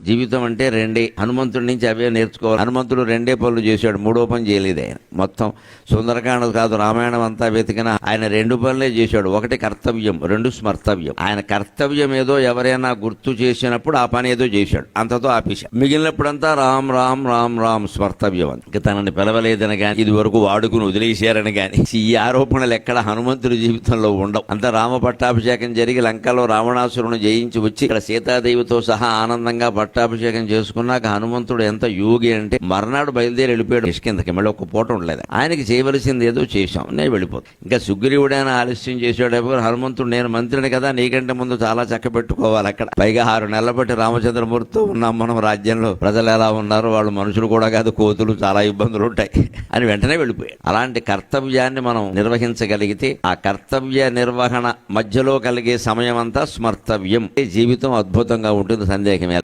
జీవితం అంటే రెండే, హనుమంతుడి నుంచి అవే నేర్చుకోవాలి. హనుమంతుడు రెండే పనులు చేశాడు, మూడో పని చేయలేదు ఆయన. మొత్తం సుందరకాండ కాదు రామాయణం అంతా వెతికినా ఆయన రెండు పనులే చేశాడు. ఒకటి కర్తవ్యం, రెండు స్మర్తవ్యం. ఆయన కర్తవ్యం ఏదో ఎవరైనా గుర్తు చేసినప్పుడు ఆ పని ఏదో చేశాడు, అంతతో ఆపేశాడు. మిగిలినప్పుడంతా రామ్ రామ్ రామ్ రామ్ స్మర్తవ్యం అని. ఇక తనని పిలవలేదని కానీ ఇది వరకు వాడుకుని వదిలేశారని కానీ ఈ ఆరోపణలు ఎక్కడ హనుమంతుడి జీవితంలో ఉండవు. అంత రామ పట్టాభిషేకం జరిగి లంకలో రావణాసురుని జయించి వచ్చి ఇక్కడ సీతాదేవితో సహా ఆనందంగా పట్టాభిషేకం చేసుకున్నాక హనుమంతుడు ఎంత యోగి అంటే మర్నాడు బయలుదేరి వెళ్ళిపోయాడు కిందకి. మళ్ళీ ఒక పూట ఉండలేదు. ఆయనకి చేయవలసింది ఏదో చేశాం, నేను వెళ్ళిపోతాను. ఇంకా సుగ్రీవుడైనా ఆలస్యం చేసాడు. హనుమంతుడు నేను మంత్రిని కదా, నీకంటే ముందు చాలా చక్క పెట్టుకోవాలి అక్కడ. పైగా 6 నెలల బట్టి రామచంద్రమూర్తితో ఉన్నాం మనం రాజ్యంలో, ప్రజలు ఎలా ఉన్నారు, వాళ్ళు మనుషులు కూడా కాదు కోతులు, చాలా ఇబ్బందులు ఉంటాయి అని వెంటనే వెళ్ళిపోయాడు. అలాంటి కర్తవ్యాన్ని మనం నిర్వహించగలిగితే ఆ కర్తవ్య నిర్వహణ మధ్యలో కలిగే సమయం అంతా స్మర్తవ్యం. జీవితం అద్భుతంగా ఉంటుంది, సందేహమే.